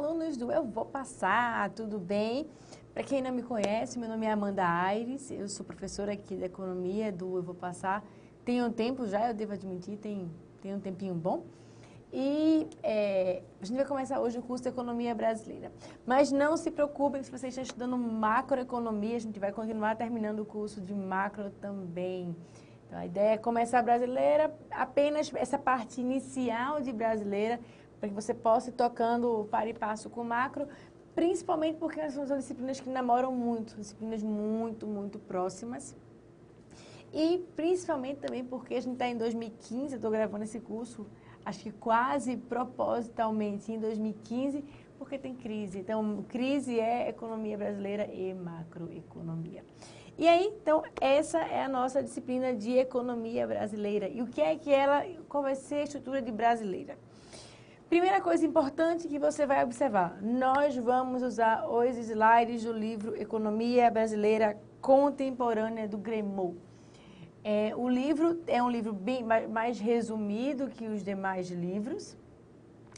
alunos do Eu Vou Passar, tudo bem? Para quem não me conhece, meu nome é Amanda Aires, eu sou professora aqui da Economia do Eu Vou Passar. Tem um tempo já, eu devo admitir, tem um tempinho bom. E a gente vai começar hoje o curso de Economia Brasileira. Mas não se preocupem se você está estudando macroeconomia, a gente vai continuar terminando o curso de macro também. Então, a ideia é começar a brasileira, apenas essa parte inicial de brasileira, para que você possa ir tocando para e passo com macro, principalmente porque são disciplinas que namoram muito, disciplinas muito próximas. E principalmente também porque a gente está em 2015, eu estou gravando esse curso, acho que quase propositalmente em 2015, porque tem crise. Então, crise é economia brasileira e macroeconomia. E aí, então, essa é a nossa disciplina de economia brasileira. E o que é que ela, qual vai ser a estrutura de brasileira? Primeira coisa importante que você vai observar, nós vamos usar os slides do livro Economia Brasileira Contemporânea do Gremaud. O livro é um livro bem mais resumido que os demais livros,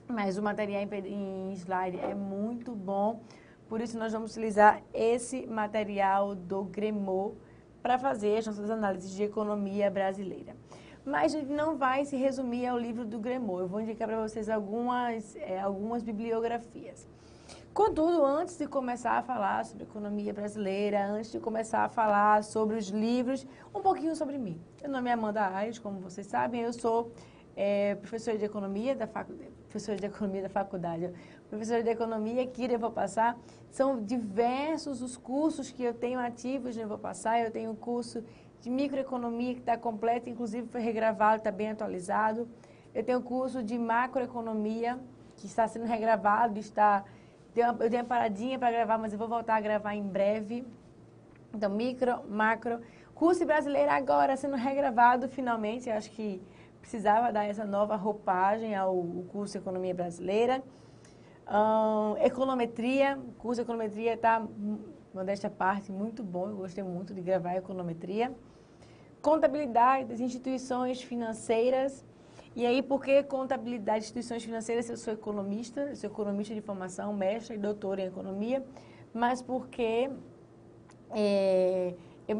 mas o material em slide é muito bom, por isso nós vamos utilizar esse material do Gremaud para fazer as nossas análises de economia brasileira. Mas a gente não vai se resumir ao livro do Gremaud, eu vou indicar para vocês algumas bibliografias. Contudo, antes de começar a falar sobre economia brasileira, antes de começar a falar sobre os livros, um pouquinho sobre mim. Meu nome é Amanda Aires, como vocês sabem, eu sou professora de economia da faculdade, professora de economia aqui eu Vou Passar. São diversos os cursos que eu tenho ativos no Eu Vou Passar. Eu tenho um curso de microeconomia que está completo, inclusive foi regravado, está bem atualizado. Eu tenho um curso de macroeconomia que está sendo regravado, eu dei uma paradinha para gravar, mas eu vou voltar a gravar em breve. Então, micro, macro. Curso brasileiro agora sendo regravado finalmente. Eu acho que precisava dar essa nova roupagem ao curso de Economia Brasileira. Econometria. O curso de Econometria está, modéstia à parte, muito bom. Eu gostei muito de gravar Econometria. Contabilidade das instituições financeiras. E aí, por que contabilidade de instituições financeiras? Eu sou economista de formação, mestra e doutora em economia, mas porque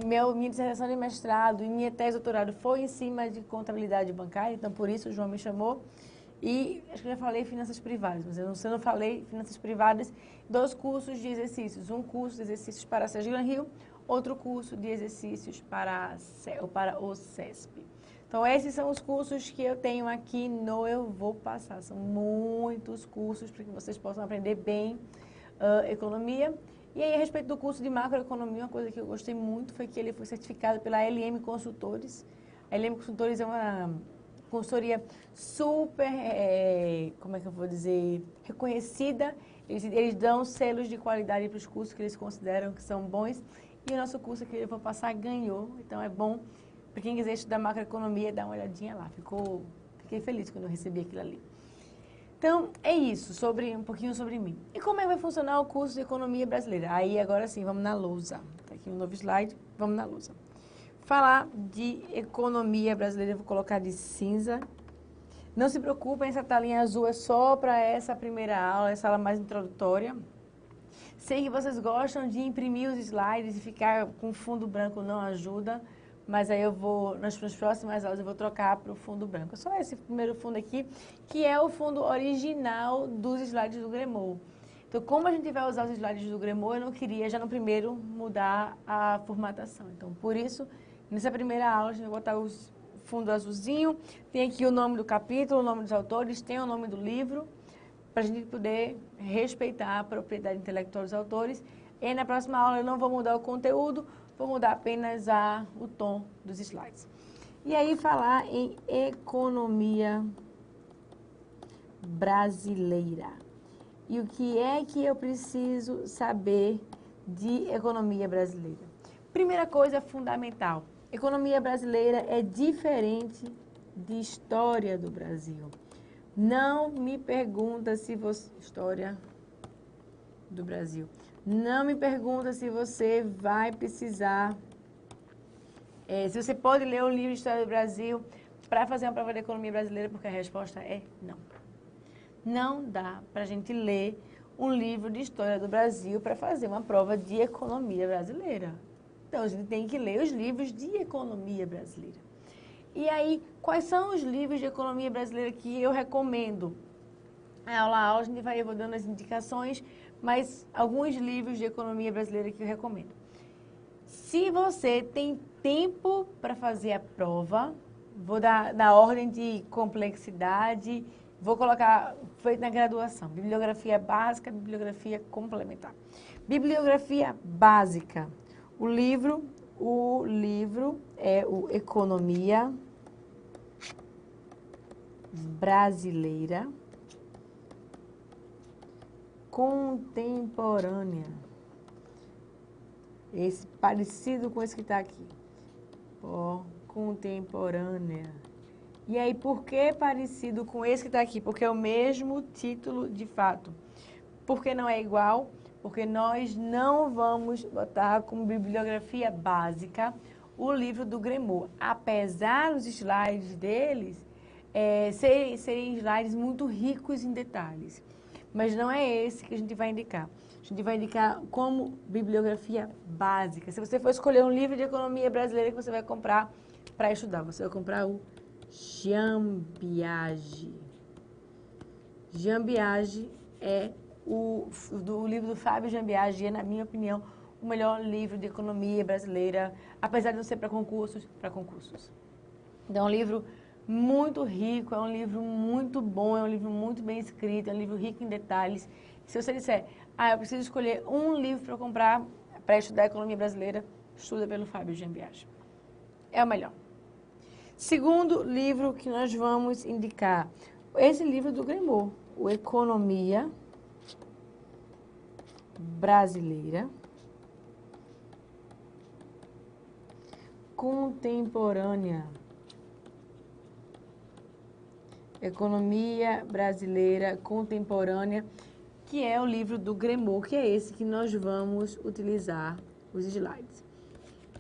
minha dissertação de mestrado e minha tese de doutorado foi em cima de contabilidade bancária, então por isso o João me chamou. E acho que eu já falei finanças privadas, mas eu não falei finanças privadas, 2 cursos de exercícios. Um curso de exercícios para a SESC Gran Rio, outro curso de exercícios para o CESP. Então, esses são os cursos que eu tenho aqui no Eu Vou Passar. São muitos cursos para que vocês possam aprender bem economia. E aí, a respeito do curso de macroeconomia, uma coisa que eu gostei muito foi que ele foi certificado pela LM Consultores. A LM Consultores é uma consultoria super, como é que eu vou dizer, reconhecida. Eles dão selos de qualidade para os cursos que eles consideram que são bons. E o nosso curso que eu vou passar ganhou, então é bom. Para quem quiser estudar macroeconomia, dá uma olhadinha lá. Fiquei feliz quando eu recebi aquilo ali. Então, é isso, um pouquinho sobre mim. E como é que vai funcionar o curso de Economia Brasileira? Aí, agora sim, vamos na lousa. Está aqui um novo slide, vamos na lousa. Falar de Economia Brasileira, eu vou colocar de cinza. Não se preocupem, essa talinha azul é só para essa primeira aula, essa aula mais introdutória. Sei que vocês gostam de imprimir os slides e ficar com fundo branco não ajuda. Mas aí nas próximas aulas eu vou trocar para o fundo branco. Só esse primeiro fundo aqui, que é o fundo original dos slides do Gremaud. Então, como a gente vai usar os slides do Gremaud, eu não queria já no primeiro mudar a formatação. Então, por isso, nessa primeira aula a gente vai botar o fundo azulzinho, tem aqui o nome do capítulo, o nome dos autores, tem o nome do livro, para a gente poder respeitar a propriedade intelectual dos autores. E na próxima aula eu não vou mudar o conteúdo, vou mudar apenas o tom dos slides. E aí falar em economia brasileira. E o que é que eu preciso saber de economia brasileira? Primeira coisa fundamental, economia brasileira é diferente de história do Brasil. Não me pergunta se você... História do Brasil. Não me pergunta se você vai precisar... se você pode ler o livro de História do Brasil para fazer uma prova de economia brasileira, porque a resposta é não. Não dá para a gente ler um livro de história do Brasil para fazer uma prova de economia brasileira. Então, a gente tem que ler os livros de economia brasileira. E aí, quais são os livros de economia brasileira que eu recomendo? Aula a aula, eu vou dando as indicações, mas alguns livros de economia brasileira que eu recomendo. Se você tem tempo para fazer a prova, vou dar na ordem de complexidade, vou colocar feito na graduação, bibliografia básica, bibliografia complementar. Bibliografia básica. O livro é o Economia Brasileira Contemporânea. Esse parecido com esse que está aqui. Contemporânea. E aí, por que parecido com esse que está aqui? Porque é o mesmo título de fato. Por que não é igual? Porque nós não vamos botar como bibliografia básica o livro do Gremaud. Apesar dos slides deles serem slides muito ricos em detalhes. Mas não é esse que a gente vai indicar. A gente vai indicar como bibliografia básica. Se você for escolher um livro de economia brasileira que você vai comprar para estudar, você vai comprar o Jean Piaget. Jean Piaget é o livro do Fábio Jean Piaget, é, na minha opinião, o melhor livro de economia brasileira, apesar de não ser para concursos. Então, é um livro muito rico, é um livro muito bom, é um livro muito bem escrito, é um livro rico em detalhes. Se você disser, eu preciso escolher um livro para comprar para estudar economia brasileira, estuda pelo Fábio Jean Piaget. É o melhor. Segundo livro que nós vamos indicar, esse livro do Gremaud, o Economia Brasileira Contemporânea. Economia Brasileira Contemporânea, que é o livro do Gremaud, que é esse que nós vamos utilizar os slides.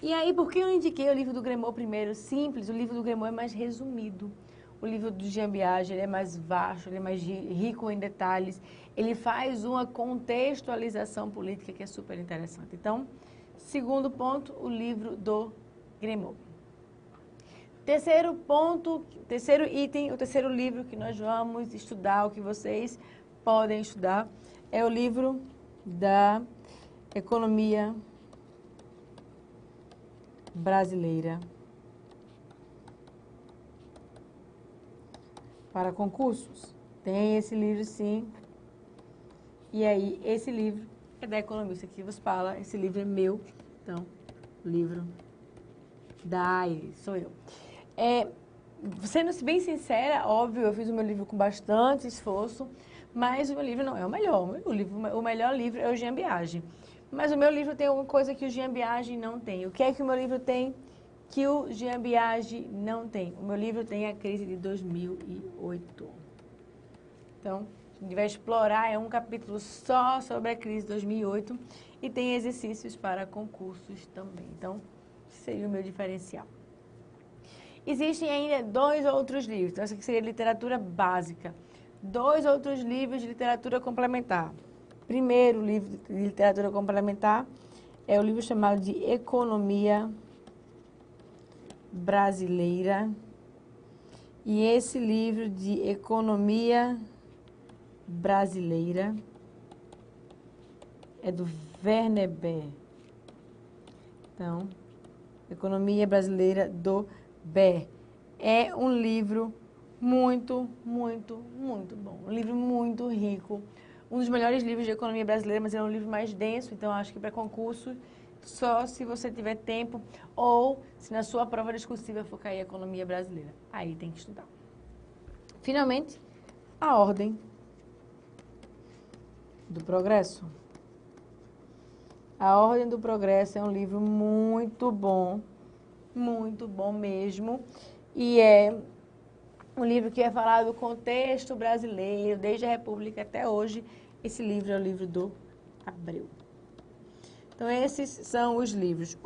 E aí, por que eu indiquei o livro do Gremaud primeiro? Simples, o livro do Gremaud é mais resumido. O livro do Jean Piaget, ele é mais vasto, ele é mais rico em detalhes. Ele faz uma contextualização política que é super interessante. Então, segundo ponto, o livro do Gremaud. Terceiro ponto, terceiro item, o terceiro livro que nós vamos estudar, o que vocês podem estudar, é o livro da Economia Brasileira para concursos. Tem esse livro, sim. E aí, esse livro é da economista que vos fala. Esse livro é meu. Então, o livro da Aires, sou eu. Sendo bem sincera, óbvio, eu fiz o meu livro com bastante esforço, mas o meu livro não é o melhor. O melhor livro é o Jean Piaget. Mas o meu livro tem alguma coisa que o Jean Piaget não tem. O que é que o meu livro tem que o Jean Piaget não tem? O meu livro tem a crise de 2008. Então, a gente vai explorar, é um capítulo só sobre a crise de 2008 e tem exercícios para concursos também. Então, esse seria o meu diferencial. Existem ainda 2 outros livros, então essa aqui seria literatura básica. 2 outros livros de literatura complementar. Primeiro livro de literatura complementar é o livro chamado de Economia Brasileira. E esse livro de Economia Brasileira é do Werner Ber. Então, Economia Brasileira do Ber. É um livro muito, muito, muito bom. Um livro muito rico. Um dos melhores livros de economia brasileira, mas é um livro mais denso, então acho que para concurso, só se você tiver tempo ou se na sua prova discursiva for cair a economia brasileira. Aí tem que estudar. Finalmente, A Ordem do Progresso. A Ordem do Progresso é um livro muito bom mesmo, e é um livro que vai falar do contexto brasileiro, desde a República até hoje. Esse livro é o livro do Abreu. Então, esses são os livros.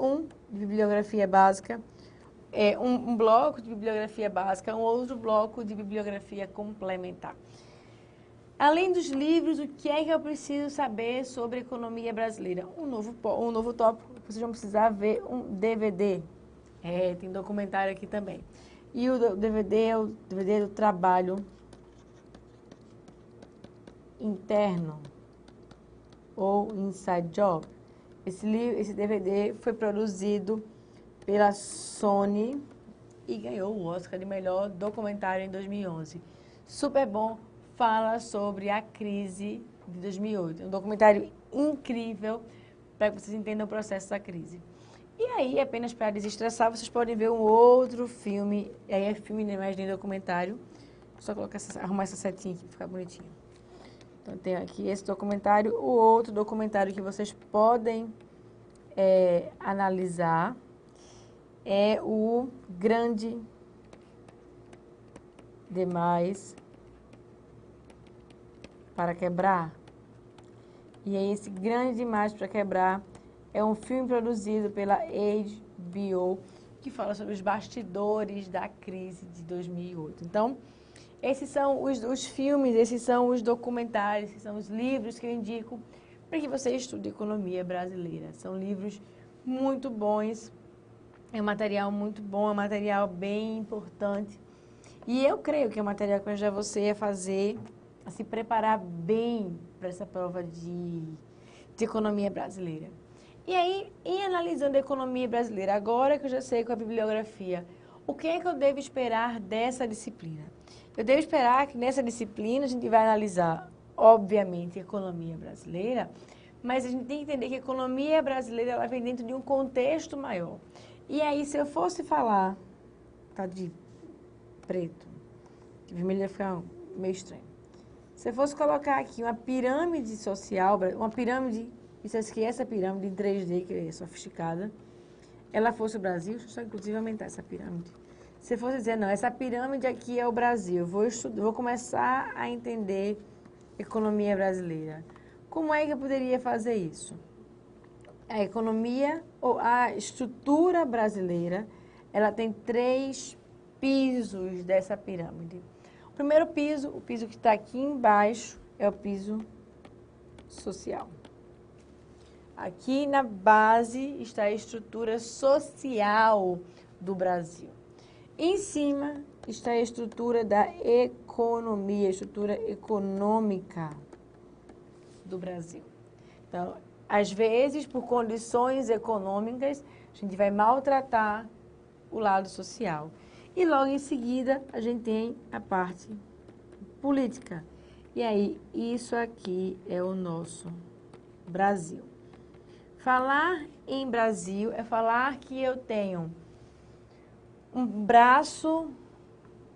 De bibliografia básica, um bloco de bibliografia básica, um outro bloco de bibliografia complementar. Além dos livros, o que é que eu preciso saber sobre a economia brasileira? Um novo tópico, vocês vão precisar ver um DVD. Tem documentário aqui também. E o DVD é o DVD do trabalho interno, ou Inside Job. Esse DVD foi produzido pela Sony e ganhou o Oscar de melhor documentário em 2011. Super bom, fala sobre a crise de 2008. É um documentário incrível para que vocês entendam o processo da crise. E aí, apenas para desestressar, vocês podem ver um outro filme, e aí é filme, mais nem documentário. Só colocar arrumar essa setinha aqui para ficar bonitinho. Então, tem aqui esse documentário. O outro documentário que vocês podem analisar é o Grande Demais para Quebrar. E aí, esse Grande Demais para Quebrar é um filme produzido pela HBO que fala sobre os bastidores da crise de 2008. Então, esses são os filmes, esses são os documentários, esses são os livros que eu indico para que você estude economia brasileira. São livros muito bons, é um material muito bom, é um material bem importante. E eu creio que é um material que vai ajudar você a fazer, a se preparar bem para essa prova de economia brasileira. E aí, em analisando a economia brasileira, agora que eu já sei com a bibliografia, o que é que eu devo esperar dessa disciplina? Eu devo esperar que nessa disciplina a gente vai analisar, obviamente, a economia brasileira, mas a gente tem que entender que a economia brasileira ela vem dentro de um contexto maior. E aí, se eu fosse falar, tá de preto, de vermelho vai ficar meio estranho. Se eu fosse colocar aqui uma pirâmide social, uma pirâmide, isso aqui, essa pirâmide em 3D, que é sofisticada, ela fosse o Brasil, deixa eu só inclusive aumentar essa pirâmide. Se fosse dizer, não, essa pirâmide aqui é o Brasil, vou começar a entender economia brasileira. Como é que eu poderia fazer isso? A economia ou a estrutura brasileira, ela tem 3 pisos dessa pirâmide. O primeiro piso, o piso que está aqui embaixo, é o piso social. Aqui na base está a estrutura social do Brasil. Em cima está a estrutura da economia, a estrutura econômica do Brasil. Então, às vezes, por condições econômicas, a gente vai maltratar o lado social. E logo em seguida, a gente tem a parte política. E aí, isso aqui é o nosso Brasil. Falar em Brasil é falar que eu tenho um braço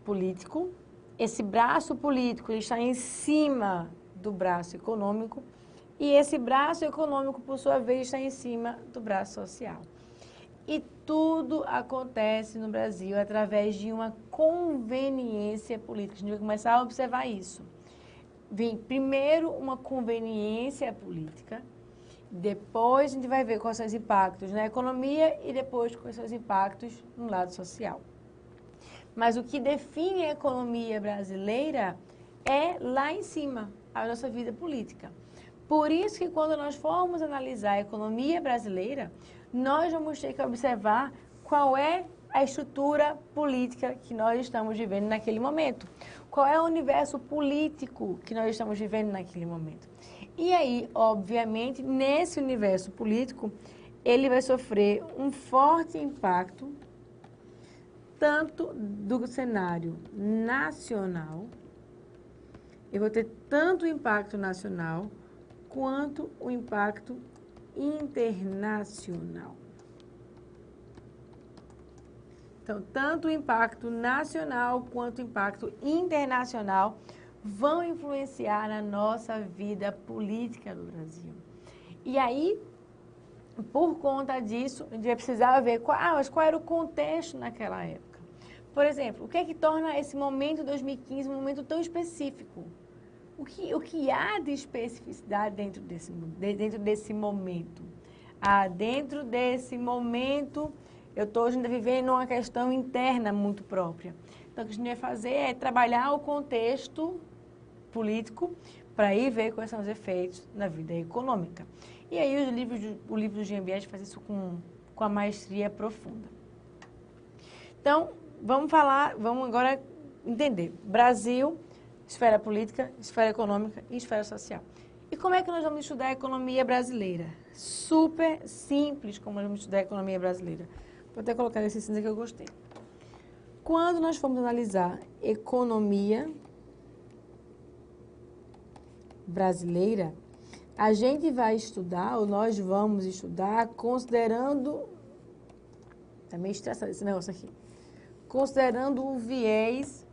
político. Esse braço político está em cima do braço econômico. E esse braço econômico, por sua vez, está em cima do braço social. E tudo acontece no Brasil através de uma conveniência política. A gente vai começar a observar isso. Vem primeiro uma conveniência política, depois a gente vai ver quais são os impactos na economia e depois quais são os impactos no lado social. Mas o que define a economia brasileira é lá em cima, a nossa vida política. Por isso que quando nós formos analisar a economia brasileira, nós vamos ter que observar qual é a estrutura política que nós estamos vivendo naquele momento. Qual é o universo político que nós estamos vivendo naquele momento. E aí, obviamente, nesse universo político, ele vai sofrer um forte impacto tanto do cenário nacional, eu vou ter tanto o impacto nacional, quanto o impacto internacional. Então, tanto o impacto nacional quanto o impacto internacional vão influenciar na nossa vida política do Brasil. E aí, por conta disso, a gente vai precisar ver qual era o contexto naquela época. Por exemplo, o que é que torna esse momento 2015 um momento tão específico? O que há de especificidade dentro desse momento? Dentro desse momento, eu estou ainda vivendo uma questão interna muito própria. Então, o que a gente vai fazer é trabalhar o contexto político para ir ver quais são os efeitos na vida econômica. E aí o livro do Jean Piaget faz isso com a maestria profunda. Então, vamos agora entender. Brasil, esfera política, esfera econômica e esfera social. E como é que nós vamos estudar a economia brasileira? Super simples como nós vamos estudar a economia brasileira. Vou até colocar esse cinza que eu gostei. Quando nós formos analisar economia brasileira, a gente vai estudar, ou nós vamos estudar, considerando... Está meio estressado esse negócio aqui. Considerando o viés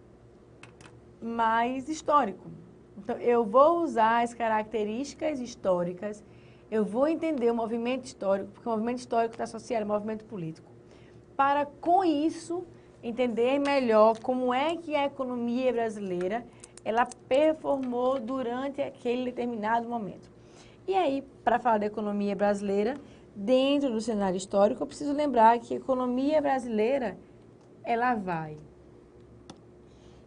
mais histórico. Então, eu vou usar as características históricas, eu vou entender o movimento histórico, porque o movimento histórico está associado ao movimento político, para, com isso, entender melhor como é que a economia brasileira ela performou durante aquele determinado momento. E aí, para falar da economia brasileira, dentro do cenário histórico, eu preciso lembrar que a economia brasileira, ela vai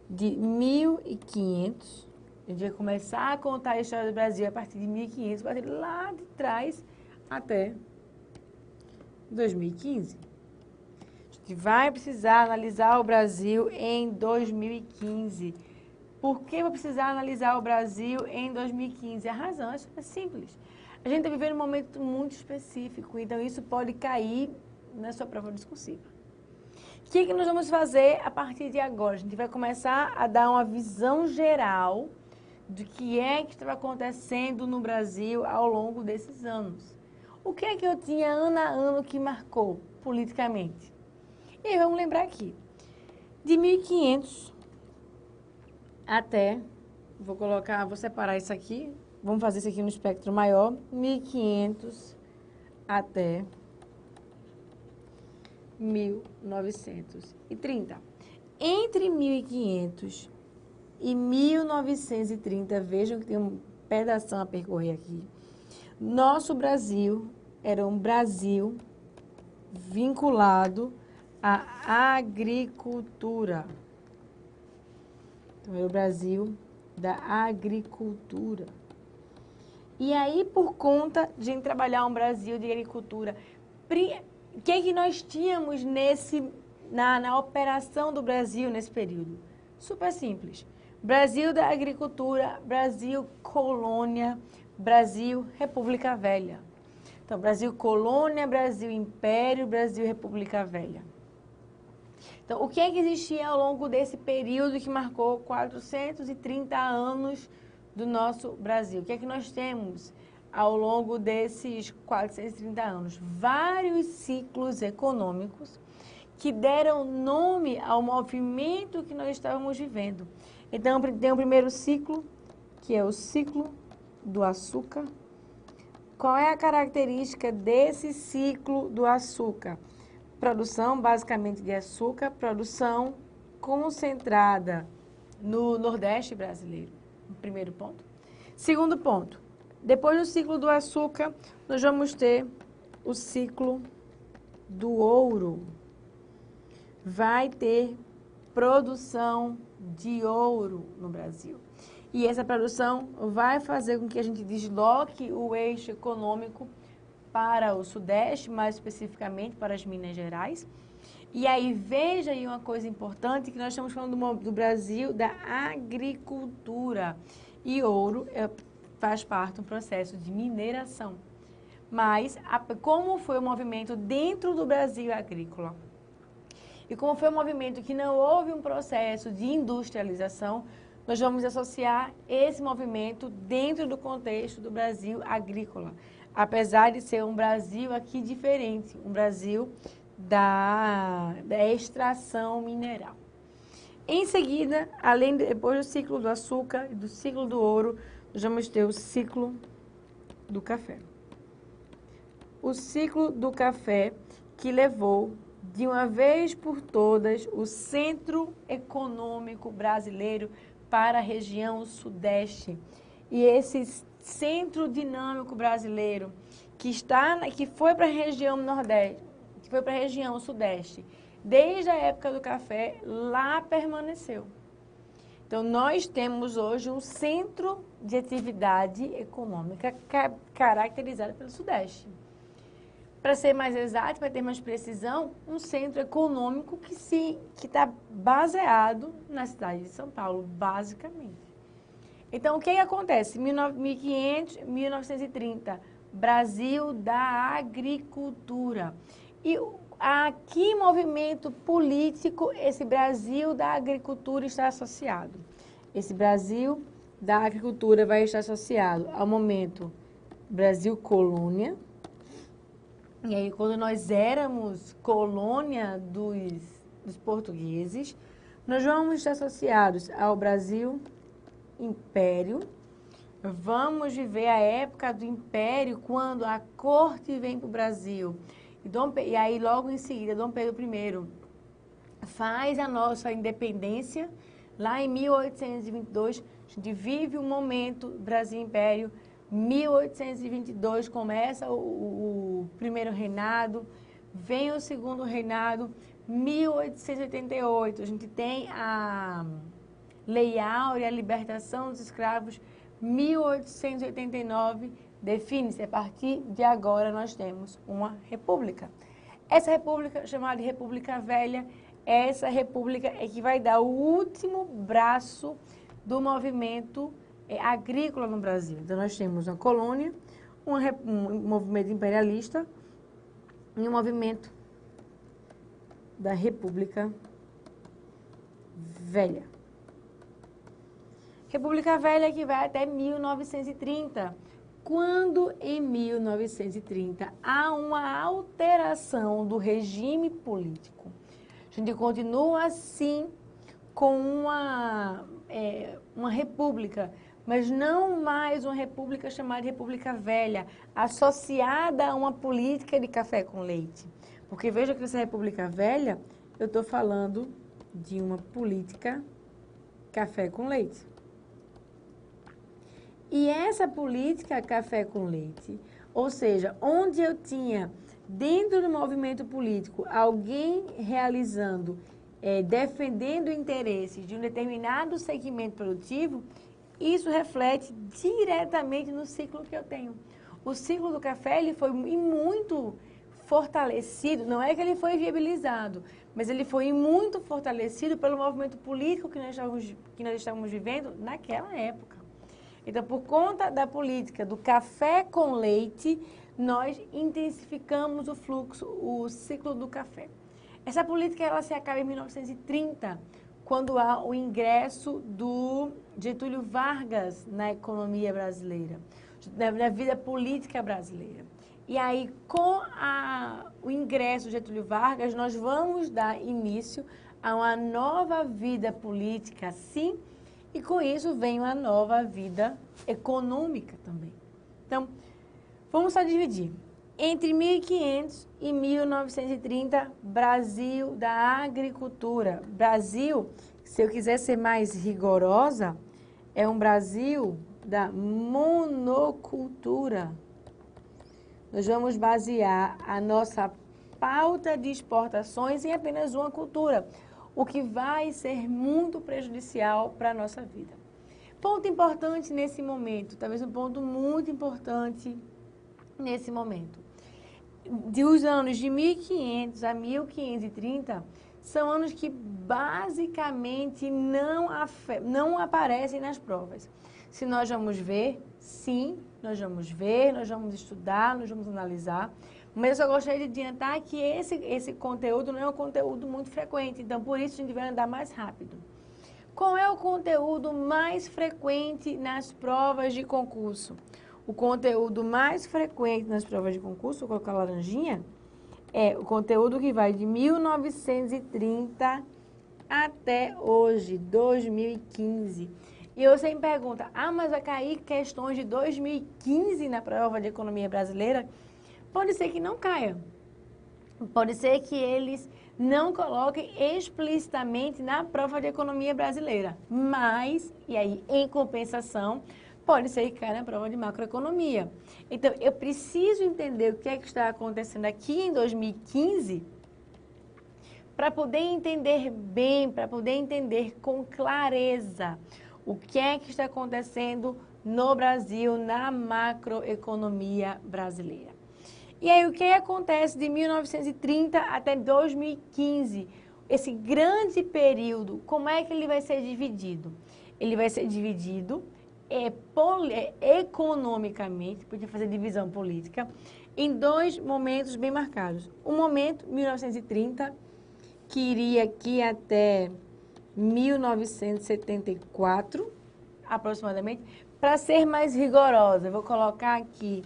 de 1500, a gente vai começar a contar a história do Brasil a partir de 1500, a partir lá de trás até 2015. A gente vai precisar analisar o Brasil em 2015. Por que vou precisar analisar o Brasil em 2015? A razão é simples. A gente está vivendo um momento muito específico, então isso pode cair na sua prova discursiva. O que nós vamos fazer a partir de agora? A gente vai começar a dar uma visão geral do que é que estava acontecendo no Brasil ao longo desses anos. O que é que eu tinha ano a ano que marcou politicamente? E aí vamos lembrar aqui, de 1500 até, vou separar isso aqui, vamos fazer isso aqui no espectro maior, 1500 até 1930. Entre 1500 e 1930, vejam que tem um pedaço a percorrer aqui. Nosso Brasil era um Brasil vinculado à agricultura. Então, era o Brasil da agricultura. E aí, por conta de trabalhar um Brasil de agricultura, o que é que nós tínhamos na operação do Brasil nesse período? Super simples. Brasil da agricultura, Brasil colônia, Brasil República Velha. Então, Brasil colônia, Brasil império, Brasil República Velha. Então, o que é que existia ao longo desse período que marcou 430 anos do nosso Brasil? O que é que nós temos ao longo desses 430 anos? Vários ciclos econômicos que deram nome ao movimento que nós estávamos vivendo. Então, tem o primeiro ciclo, que é o ciclo do açúcar. Qual é a característica desse ciclo do açúcar? Produção, basicamente, de açúcar, produção concentrada no Nordeste brasileiro. Primeiro ponto. Segundo ponto, depois do ciclo do açúcar, nós vamos ter o ciclo do ouro. Vai ter produção de ouro no Brasil. E essa produção vai fazer com que a gente desloque o eixo econômico para o Sudeste, mais especificamente para as Minas Gerais. E aí, veja aí uma coisa importante, que nós estamos falando do Brasil, da agricultura. E ouro faz parte de um processo de mineração. Mas, como foi o movimento dentro do Brasil agrícola? E como foi um movimento que não houve um processo de industrialização, nós vamos associar esse movimento dentro do contexto do Brasil agrícola. Apesar de ser um Brasil aqui diferente, um Brasil da extração mineral. Em seguida, depois do ciclo do açúcar e do ciclo do ouro, nós vamos ter o ciclo do café. O ciclo do café que levou de uma vez por todas o centro econômico brasileiro para a região sudeste. E esse centro dinâmico brasileiro que foi para a região nordeste, que foi para a região sudeste, desde a época do café, lá permaneceu. Então, nós temos hoje um centro de atividade econômica caracterizado pelo Sudeste. Para ser mais exato, para ter mais precisão, um centro econômico que está baseado na cidade de São Paulo, basicamente. Então, o que acontece? 1500, 1930, Brasil da agricultura. E a que movimento político esse Brasil da agricultura está associado? Esse Brasil da agricultura vai estar associado ao momento Brasil colônia. E aí, quando nós éramos colônia dos portugueses, nós vamos estar associados ao Brasil Império. Vamos viver a época do Império, quando a corte vem para o Brasil. E aí, logo em seguida, Dom Pedro I faz a nossa independência. Lá em 1822, a gente vive um momento Brasil Império. 1822 começa o primeiro reinado, vem o segundo reinado. 1888, a gente tem a Lei Áurea, a libertação dos escravos. 1889, define-se, a partir de agora nós temos uma república. Essa república, chamada de República Velha, essa república é que vai dar o último braço do movimento agrícola no Brasil. Então, nós temos uma colônia, um movimento imperialista e um movimento da República Velha. República Velha que vai até 1930, quando em 1930 há uma alteração do regime político. A gente continua assim com uma república, mas não mais uma república chamada de República Velha, associada a uma política de café com leite. Porque veja que nessa República Velha, eu estou falando de uma política café com leite. E essa política café com leite, ou seja, onde eu tinha dentro do movimento político alguém realizando, defendendo interesses de um determinado segmento produtivo, isso reflete diretamente no ciclo que eu tenho. O ciclo do café ele foi muito fortalecido, não é que ele foi viabilizado, mas ele foi muito fortalecido pelo movimento político que nós estávamos vivendo naquela época. Então, por conta da política do café com leite, nós intensificamos o fluxo, o ciclo do café. Essa política ela se acaba em 1930, quando há o ingresso do Getúlio Vargas na economia brasileira, na vida política brasileira. E aí, com o ingresso do Getúlio Vargas, nós vamos dar início a uma nova vida política, sim, e com isso vem uma nova vida econômica também. Então, vamos só dividir. Entre 1500 e 1930, Brasil da agricultura. Brasil, se eu quiser ser mais rigorosa, é um Brasil da monocultura. Nós vamos basear a nossa pauta de exportações em apenas uma cultura, o que vai ser muito prejudicial para a nossa vida. Ponto importante nesse momento, talvez um ponto muito importante nesse momento. Dos anos de 1500 a 1530, são anos que basicamente não aparecem nas provas. Se nós vamos ver, sim, nós vamos ver, nós vamos estudar, nós vamos analisar, mas eu só gostaria de adiantar que esse conteúdo não é um conteúdo muito frequente, então por isso a gente vai andar mais rápido. Qual é o conteúdo mais frequente nas provas de concurso? O conteúdo mais frequente nas provas de concurso, vou colocar a laranjinha, é o conteúdo que vai de 1930 até hoje, 2015. E eu sempre pergunto, mas vai cair questões de 2015 na prova de economia brasileira? Pode ser que não caia. Pode ser que eles não coloquem explicitamente na prova de economia brasileira. Mas, e aí, em compensação, pode ser que caia na prova de macroeconomia. Então, eu preciso entender o que é que está acontecendo aqui em 2015 para poder entender bem, para poder entender com clareza o que é que está acontecendo no Brasil, na macroeconomia brasileira. E aí, o que acontece de 1930 até 2015? Esse grande período, como é que ele vai ser dividido? Ele vai ser dividido economicamente, podia fazer divisão política, em dois momentos bem marcados. Um momento, 1930, que iria aqui até 1974, aproximadamente. Para ser mais rigorosa, eu vou colocar aqui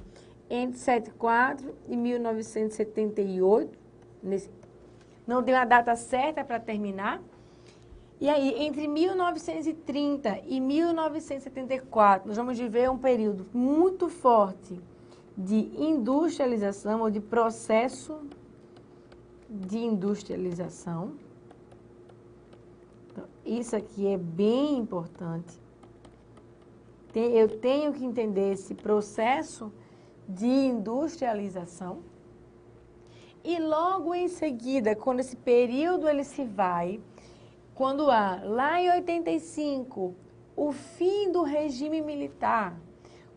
entre 74 e 1978, não tem uma data certa para terminar. E aí, entre 1930 e 1974, nós vamos viver um período muito forte de industrialização ou de processo de industrialização. Então, isso aqui é bem importante. Eu tenho que entender esse processo de industrialização. E logo em seguida, quando esse período ele se vai, quando há, lá em 85, o fim do regime militar,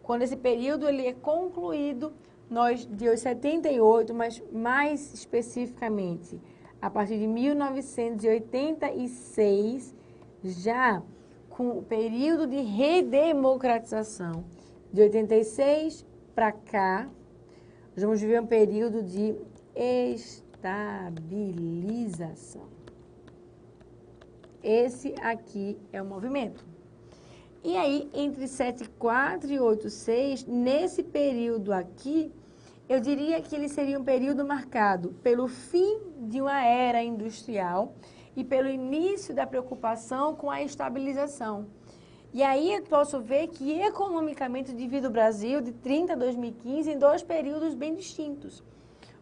quando esse período ele é concluído, nós, de 78, mas mais especificamente, a partir de 1986, já com o período de redemocratização, de 86 para cá, nós vamos viver um período de estabilização. Esse aqui é o movimento. E aí, entre 74 e 86, nesse período aqui, eu diria que ele seria um período marcado pelo fim de uma era industrial e pelo início da preocupação com a estabilização. E aí eu posso ver que economicamente eu divido o Brasil de 30 a 2015 em dois períodos bem distintos.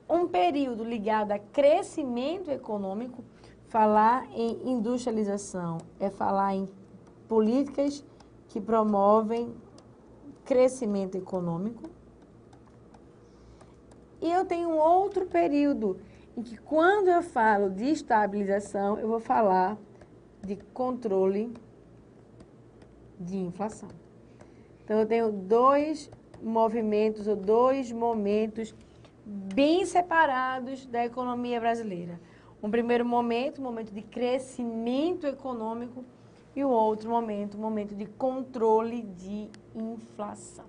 Um período ligado a crescimento econômico. Falar em industrialização é falar em políticas que promovem crescimento econômico. E eu tenho um outro período em que, quando eu falo de estabilização, eu vou falar de controle de inflação. Então, eu tenho dois movimentos ou dois momentos bem separados da economia brasileira. Um primeiro momento, momento de crescimento econômico, e o outro momento, momento de controle de inflação.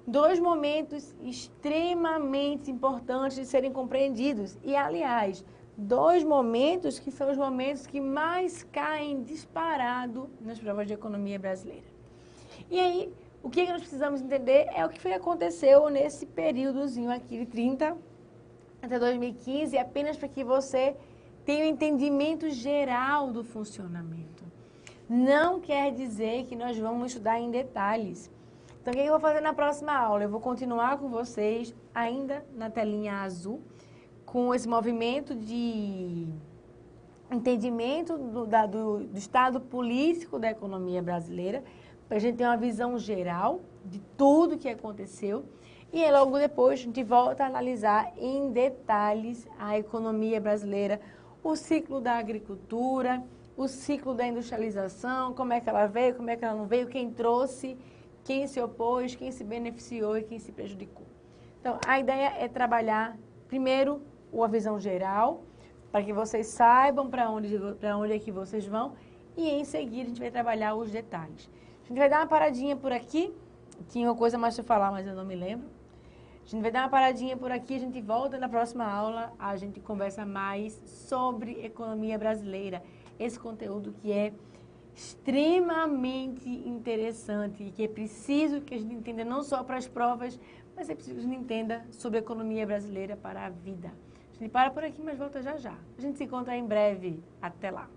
Dois momentos extremamente importantes de serem compreendidos. E, aliás, dois momentos que são os momentos que mais caem disparado nas provas de economia brasileira. E aí, o que nós precisamos entender é o que aconteceu nesse períodozinho aqui de 30 até 2015, apenas para que você tenha um entendimento geral do funcionamento. Não quer dizer que nós vamos estudar em detalhes. Então, o que eu vou fazer na próxima aula? Eu vou continuar com vocês, ainda na telinha azul, com esse movimento de entendimento do estado político da economia brasileira, para a gente ter uma visão geral de tudo que aconteceu. E aí, logo depois, a gente volta a analisar em detalhes a economia brasileira, o ciclo da agricultura, o ciclo da industrialização, como é que ela veio, como é que ela não veio, quem trouxe, quem se opôs, quem se beneficiou e quem se prejudicou. Então, a ideia é trabalhar, primeiro, a visão geral, para que vocês saibam para onde é que vocês vão, e em seguida a gente vai trabalhar os detalhes. A gente vai dar uma paradinha por aqui, tinha uma coisa mais para falar, mas eu não me lembro. A gente vai dar uma paradinha por aqui, a gente volta na próxima aula, a gente conversa mais sobre economia brasileira. Esse conteúdo que é extremamente interessante e que é preciso que a gente entenda não só para as provas, mas é preciso que a gente entenda sobre a economia brasileira para a vida. A gente para por aqui, mas volta já já. A gente se encontra em breve. Até lá.